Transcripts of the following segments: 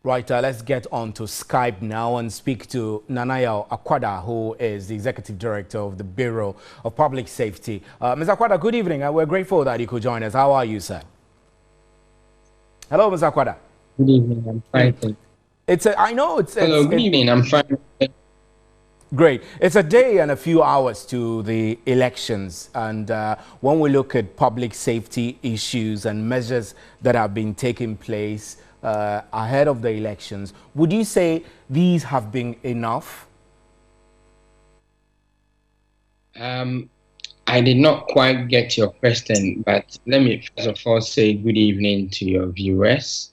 Right, let's get on to Skype now and speak to Nanaya Akwada, who is the Executive Director of the Bureau of Public Safety. Ms. Akwada, good evening. We're grateful that you could join us. How are you, sir? Hello, Ms. Akwada. Good evening. I'm fine. Thank you. I know Hello, good evening. I'm fine. Great. It's a day and a few hours to the elections. And when we look at public safety issues and measures that have been taking place ahead of the elections, would you say these have been enough? I did not quite get your question, but let me first of all say good evening to your viewers.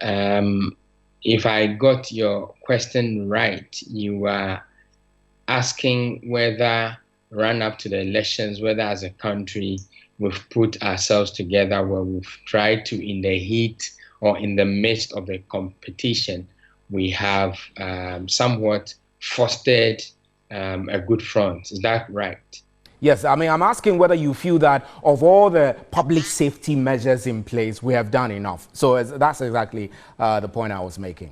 If I got your question right, you are asking whether run up to the elections, whether as a country we've put ourselves together where we've tried to, in the heat or in the midst of the competition, we have somewhat fostered a good front. Is that right? Yes, I mean, I'm asking whether you feel that of all the public safety measures in place, we have done enough. So that's exactly the point I was making.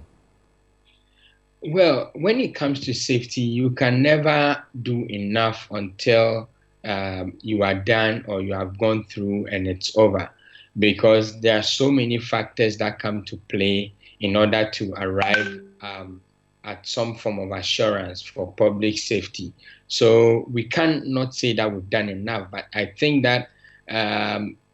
Well, when it comes to safety, you can never do enough until you are done or you have gone through and it's over, because there are so many factors that come to play in order to arrive at some form of assurance for public safety. So we cannot say that we've done enough, but I think that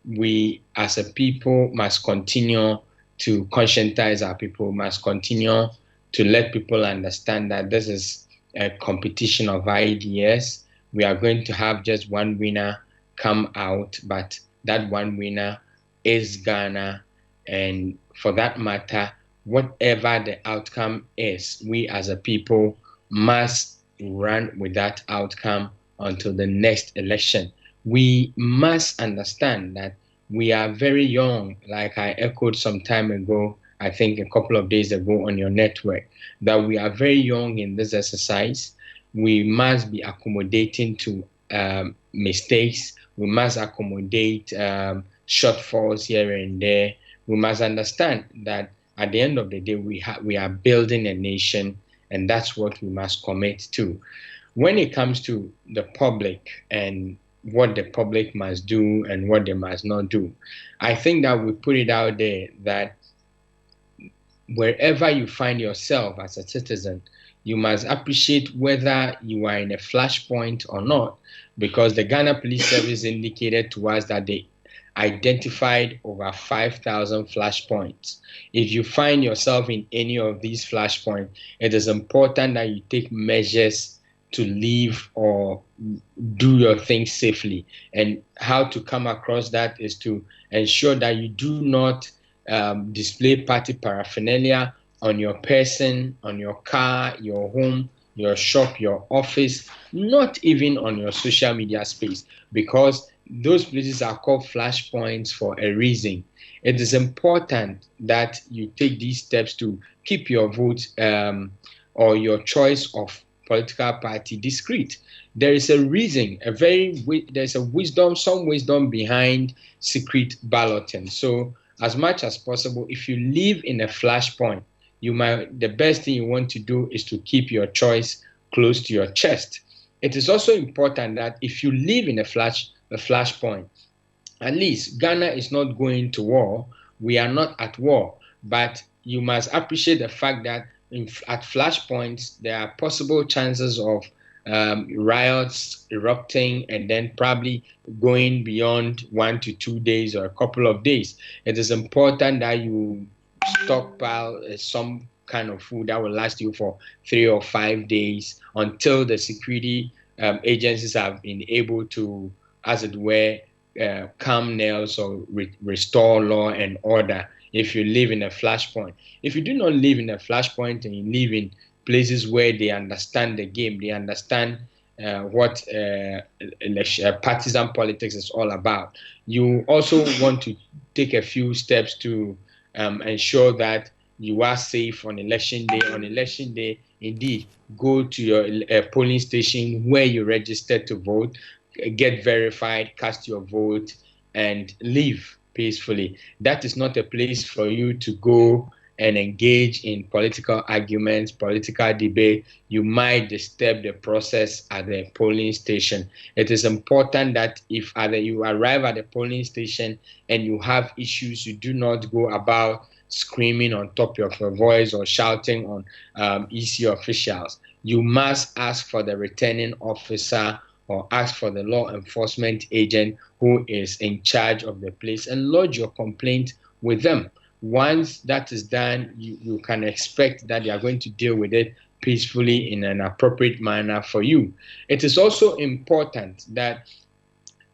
we as a people must continue to conscientize our people, must continue to let people understand that this is a competition of ideas. We are going to have just one winner come out, but that one winner is Ghana. And for that matter, whatever the outcome is, we as a people must run with that outcome until the next election. We must understand that we are very young, like I echoed some time ago, I think a couple of days ago on your network, that we are very young in this exercise. We must be accommodating to mistakes. We must accommodate shortfalls here and there. We must understand that at the end of the day, we are building a nation, and that's what we must commit to. When it comes to the public and what the public must do and what they must not do, I think that we put it out there that wherever you find yourself as a citizen, you must appreciate whether you are in a flashpoint or not, because the Ghana Police Service indicated to us that they identified over 5,000 flashpoints. If you find yourself in any of these flashpoints, it is important that you take measures to leave or do your things safely. And how to come across that is to ensure that you do not display party paraphernalia on your person, on your car, your home, your shop, your office, not even on your social media space, because those places are called flashpoints for a reason. It is important that you take these steps to keep your vote or your choice of political party discreet. There is a reason, there's a wisdom, some wisdom behind secret balloting. So as much as possible, if you live in a flashpoint, the best thing you want to do is to keep your choice close to your chest. It is also important that if you live in a flashpoint, at least Ghana is not going to war. We are not at war, but you must appreciate the fact that at flashpoints, there are possible chances of riots erupting and then probably going beyond 1 to 2 days or a couple of days. It is important that you stockpile some kind of food that will last you for 3 or 5 days until the security agencies have been able to, as it were, calm nails or restore law and order if you live in a flashpoint. If you do not live in a flashpoint and you live in places where they understand the game, they understand what partisan politics is all about, you also want to take a few steps to ensure that you are safe on election day. On election day, indeed, go to your polling station where you registered to vote, get verified, cast your vote, and leave peacefully. That is not a place for you to go and engage in political arguments, political debate, you might disturb the process at the polling station. It is important that if either you arrive at the polling station and you have issues, you do not go about screaming on top of your voice or shouting on EC officials. You must ask for the returning officer or ask for the law enforcement agent who is in charge of the place and lodge your complaint with them. Once that is done, you can expect that they are going to deal with it peacefully in an appropriate manner for you. It is also important that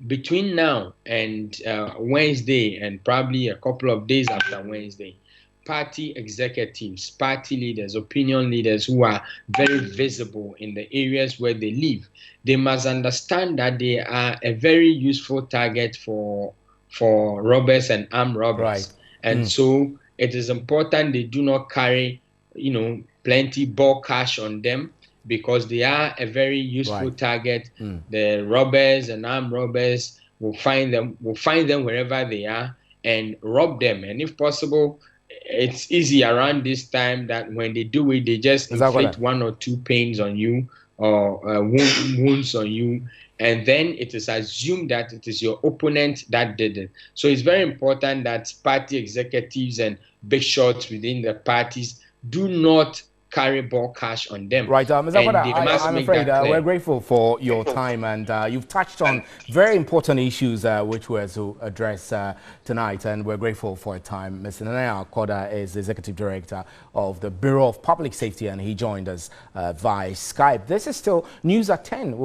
between now and Wednesday, and probably a couple of days after Wednesday, party executives, party leaders, opinion leaders who are very visible in the areas where they live, they must understand that they are a very useful target for robbers and armed robbers. Right. And so it is important they do not carry, plenty bulk cash on them, because they are a very useful target. The robbers and armed robbers will find them wherever they are and rob them. And if possible, it's easy around this time that when they do it, they just inflict one or two pains on you or wounds on you, and then it is assumed that it is your opponent that did it. So it's very important that party executives and big shots within the parties do not carry bulk cash on them. Right, Mr. Koda, I'm afraid we're grateful for your time, and you've touched on very important issues which we're to address tonight, and we're grateful for your time. Mr. Nana Koda is the Executive Director of the Bureau of Public Safety, and he joined us via Skype. This is still News at 10.